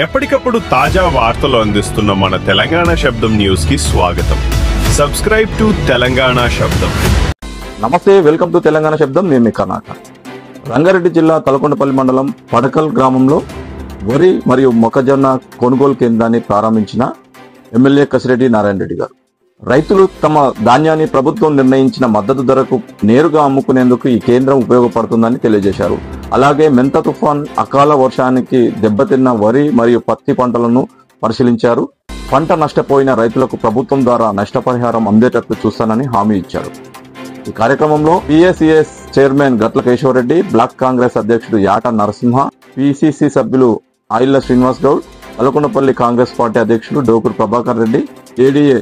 ఎప్పటికప్పుడు తాజా వార్తలు అందిస్తున్న మన తెలంగాణ శబ్దం న్యూస్ కి స్వాగతం. సబ్స్క్రైబ్ టు తెలంగాణ శబ్దం. నమస్తే, వెల్కమ్ టు తెలంగాణ శబ్దం. నేను మీ కర్ణాటక. రంగారెడ్డి జిల్లా తలకొండపల్లి మండలం పడకల్ గ్రామంలో వరి మరియు మొక్కజొన్న కొనుగోలు కేంద్రాన్ని ప్రారంభించిన ఎమ్మెల్యే కసిరెడ్డి నారాయణ రెడ్డి గారు. రైతులు తమ ధాన్యాన్ని ప్రభుత్వం నిర్ణయించిన మద్దతు ధరకు నేరుగా అమ్ముకునేందుకు ఈ కేంద్రం ఉపయోగపడుతుందని తెలియజేశారు. అలాగే మెంత తుఫాన్, అకాల వర్షానికి దెబ్బతిన్న వరి మరియు పత్తి పంటలను పరిశీలించారు. పంట నష్టపోయిన రైతులకు ప్రభుత్వం ద్వారా నష్టపరిహారం అందేటట్లు చూస్తానని హామీ ఇచ్చారు. ఈ కార్యక్రమంలో పిఎస్సిఎస్ చైర్మన్ గట్ల కేశవరెడ్డి, బ్లాక్ కాంగ్రెస్ అధ్యక్షుడు యాట నరసింహ, పిసిసి సభ్యులు ఆయిళ్ల శ్రీనివాస్ గౌడ్, తలకొండపల్లి కాంగ్రెస్ పార్టీ అధ్యక్షులు డోకూరు ప్రభాకర్ రెడ్డి, ఏడీఏ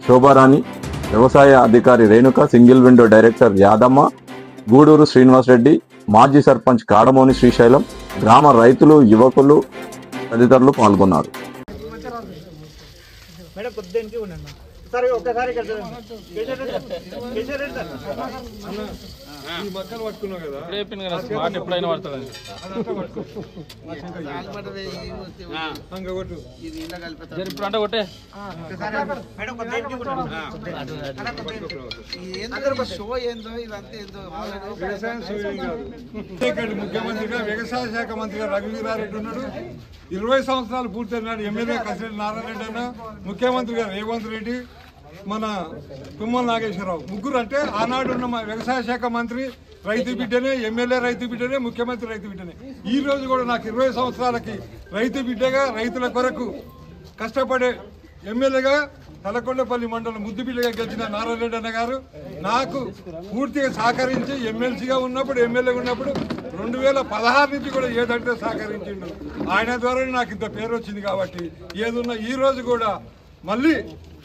శోభారాణి, వ్యవసాయ అధికారి Renuka, single window director Yadamma, Guduru Srinivas Reddy, మాజీ సర్పంచ్ కాడమోని శ్రీశైలం, గ్రామ రైతులు, యువకులు తదితరులు పాల్గొన్నారు. ముఖ్యమంత్రిగా వ్యవసాయ శాఖ మంత్రిగా రఘువీరారెడ్డి ఉన్నాడు. 20 సంవత్సరాలు పూర్తయినాడు. ఎమ్మెల్యే కసిరెడ్డి నారాయణ రెడ్డి అన్న, ముఖ్యమంత్రిగా రేవంత్ రెడ్డి, మన తుమ్మల నాగేశ్వరరావు, ముగ్గురు. అంటే ఆనాడు ఉన్న మా వ్యవసాయ శాఖ మంత్రి రైతు బిడ్డనే, ఎమ్మెల్యే రైతు బిడ్డనే, ముఖ్యమంత్రి రైతు బిడ్డనే. ఈ రోజు కూడా నాకు 20 సంవత్సరాలకి రైతు బిడ్డగా, రైతుల కొరకు కష్టపడే ఎమ్మెల్యేగా, తలకొండపల్లి మండలం ముద్దుబిడ్డగా గెలిచిన నారాయణ రెడ్డి అన్న గారు నాకు పూర్తిగా సహకరించి ఎమ్మెల్సీగా ఉన్నప్పుడు, ఎమ్మెల్యేగా ఉన్నప్పుడు 2016 నుంచి కూడా ఏదంటే సహకరించిండు. ఆయన ద్వారా నాకు ఇంత పేరు వచ్చింది. కాబట్టి ఏదున్నా ఈ రోజు కూడా మళ్ళీ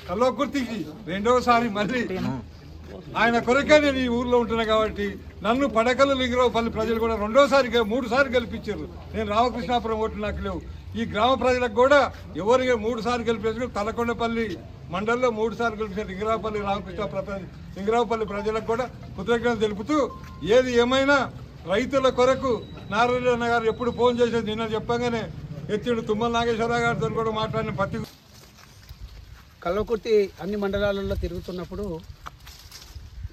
కల్వకుర్తికి రెండవసారి మళ్ళీ ఆయన కొరకే నేను ఈ ఊర్లో ఉంటున్నా. కాబట్టి నన్ను పడకల లింగరావుపల్లి ప్రజలు కూడా 3 సార్లు గెలిపించారు. నేను రామకృష్ణాపురం ఓట్లు నాకు లేవు. ఈ గ్రామ ప్రజలకు కూడా ఎవరికి 3 సార్లు గెలిపించారు. తలకొండపల్లి మండలంలో 3 సార్లు గెలిపించారు. లింగరావుపల్లి ప్రజలకు కూడా కృతజ్ఞతలు తెలుపుతూ, ఏది ఏమైనా రైతుల కొరకు నారాయణ అన్న గారు ఎప్పుడు ఫోన్ చేసేది నిన్న చెప్పగానే ఎత్తిడు. తుమ్మల నాగేశ్వరరావు గారితో కూడా మాట్లాడిన పత్తి కల్వకుర్తి అన్ని మండలాలలో తిరుగుతున్నప్పుడు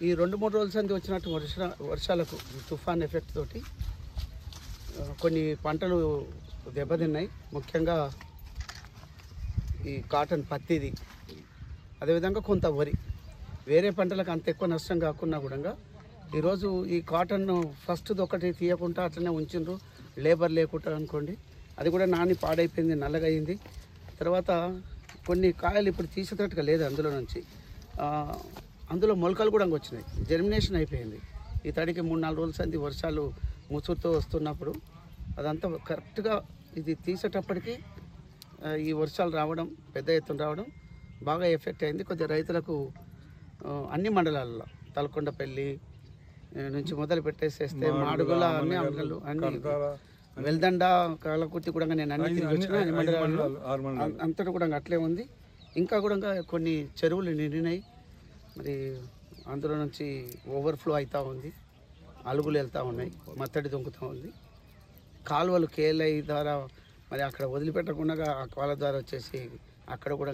ఈ 2-3 రోజుల సంది వచ్చినట్టు వర్షాలకు, తుఫాన్ ఎఫెక్ట్ తోటి కొన్ని పంటలు దెబ్బతిన్నాయి. ముఖ్యంగా ఈ కాటన్, పత్తిది, అదేవిధంగా కొంత వరి. వేరే పంటలకు అంత ఎక్కువ నష్టం కాకుండా కూడా ఈరోజు ఈ కాటన్ ఫస్ట్ది ఒకటి తీయకుండా అట్లనే ఉంచిండ్రు, లేబర్ లేకుండా అనుకోండి. అది కూడా నాని పాడైపోయింది, నల్లగా అయింది. తర్వాత కొన్ని కాయలు ఇప్పుడు తీసేటట్టుగా లేదు అందులో నుంచి. అందులో మొలకలు కూడా వచ్చినాయి, జర్మినేషన్ అయిపోయింది. ఈ తడికి 3-4 రోజుల సంది వర్షాలు ముసురుతో వస్తున్నప్పుడు అదంతా కరెక్ట్గా ఇది తీసేటప్పటికి ఈ వర్షాలు రావడం, పెద్ద ఎత్తున రావడం బాగా ఎఫెక్ట్ అయింది. కొద్దిగా రైతులకు అన్ని మండలాల్లో, తలకొండపల్లి నుంచి మొదలు పెట్టేసేస్తే మాడుగుల అన్ని మండలాలు, అన్ని వెల్దండ, కలకుర్తి కూడా నేను అన్ని తిరిగి వచ్చిన అన్ని మండలాల్లో అంతటా కూడా అట్లే ఉంది. ఇంకా కూడా కొన్ని చెరువులు నిండినాయి. మరి అందులో నుంచి ఓవర్ఫ్లో అవుతూ ఉంది, అలుగులు వెళ్తూ ఉన్నాయి, మత్తడి దొంకుతూ ఉంది. కాలువలు కేఎల్ఐ ద్వారా మరి అక్కడ వదిలిపెట్టకుండా ఆ కాలువ ద్వారా వచ్చేసి అక్కడ కూడా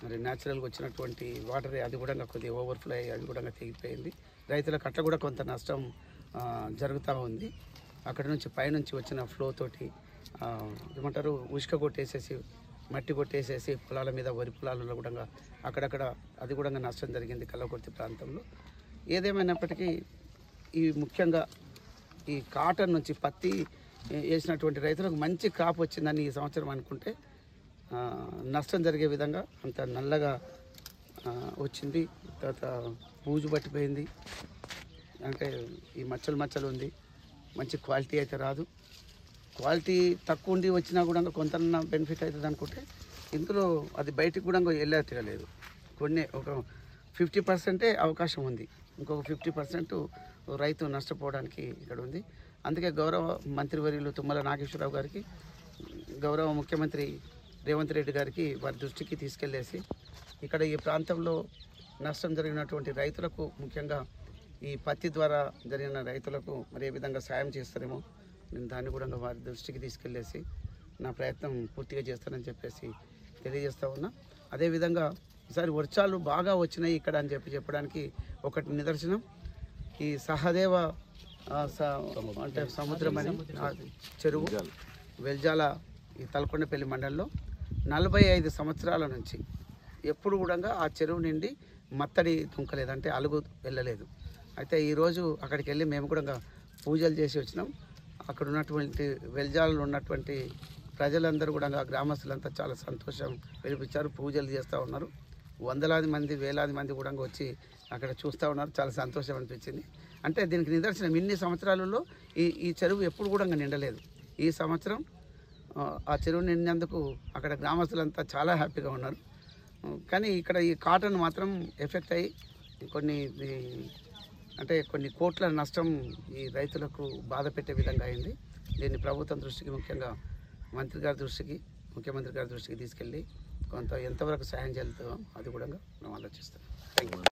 మరి న్యాచురల్గా వచ్చినటువంటి వాటర్ అది కూడా కొద్దిగా ఓవర్ఫ్లో అయ్యి అది కూడా తెగిపోయింది. రైతులకు అట్లా కూడా కొంత నష్టం జరుగుతూ ఉంది. అక్కడ నుంచి పైనుంచి వచ్చిన ఫ్లో తోటి ఏమంటారు, ఉష్క కొట్టేసేసి, మట్టి కొట్టేసేసి పొలాల మీద, వరి పొలాలలో కూడా అక్కడక్కడ అది కూడా నష్టం జరిగింది కల్వకుర్తి ప్రాంతంలో. ఏదేమైనప్పటికీ ఈ ముఖ్యంగా ఈ కాటన్ నుంచి పత్తి వేసినటువంటి రైతులకు మంచి క్రాప్ వచ్చిందని ఈ సంవత్సరం అనుకుంటే నష్టం జరిగే విధంగా అంత నల్లగా వచ్చింది. తర్వాత బూజు పట్టిపోయింది, అంటే ఈ మచ్చలు ఉంది. మంచి క్వాలిటీ అయితే రాదు. క్వాలిటీ తక్కువ ఉండి వచ్చినా కూడా కొంత బెనిఫిట్ అవుతుంది అనుకుంటే ఇందులో అది బయటికి కూడా వెళ్ళేట్టుగా లేదు. కొన్ని ఒక 50% అవకాశం ఉంది, ఇంకొక 50% రైతు నష్టపోవడానికి ఇక్కడ ఉంది. అందుకే గౌరవ మంత్రివర్యులు తుమ్మల నాగేశ్వరరావు గారికి, గౌరవ ముఖ్యమంత్రి రేవంత్ రెడ్డి గారికి వారి దృష్టికి తీసుకెళ్లేసి ఇక్కడ ఈ ప్రాంతంలో నష్టం జరిగినటువంటి రైతులకు, ముఖ్యంగా ఈ పత్తి ద్వారా జరిగిన రైతులకు మరి ఏ విధంగా సాయం చేస్తారేమో నేను దాన్ని కూడా వారి దృష్టికి తీసుకెళ్లేసి నా ప్రయత్నం పూర్తిగా చేస్తానని చెప్పేసి తెలియజేస్తూ ఉన్నా. అదేవిధంగా ఈసారి వర్షాలు బాగా వచ్చినాయి ఇక్కడ అని చెప్పడానికి ఒకటి నిదర్శనం ఈ సహదేవ అంటే సముద్రం అని చెరువు వెల్జాల ఈ తలకొండపల్లి మండలంలో 45 సంవత్సరాల నుంచి ఎప్పుడు కూడా ఆ చెరువు నిండి మత్తడి తుంకలేదు, అంటే అలుగు వెళ్ళలేదు. అయితే ఈరోజు అక్కడికి వెళ్ళి మేము కూడా పూజలు చేసి వచ్చినాం. అక్కడ ఉన్నటువంటి వెల్జాలలో ఉన్నటువంటి ప్రజలందరూ కూడా గ్రామస్తులంతా చాలా సంతోషం వెలిపించారు, పూజలు చేస్తూ ఉన్నారు. వందలాది మంది వేలాది మంది కూడా వచ్చి అక్కడ చూస్తూ ఉన్నారు. చాలా సంతోషం అనిపించింది. అంటే దీనికి నిదర్శనం ఇన్ని సంవత్సరాలలో ఈ చెరువు ఎప్పుడు కూడా నిండలేదు. ఈ సంవత్సరం ఆ చెరువు నిండినందుకు అక్కడ గ్రామస్తులంతా చాలా హ్యాపీగా ఉన్నారు. కానీ ఇక్కడ ఈ కాటన్ మాత్రం ఎఫెక్ట్ అయ్యి కొన్ని కోట్ల నష్టం ఈ రైతులకు బాధ పెట్టే విధంగా అయింది. దీన్ని ప్రభుత్వం దృష్టికి, ముఖ్యంగా ముఖ్యమంత్రి గారి దృష్టికి తీసుకెళ్ళి ఎంతవరకు సహాయం చేద్దామో అది కూడా మనం ఆలోచిస్తాం. Thank you.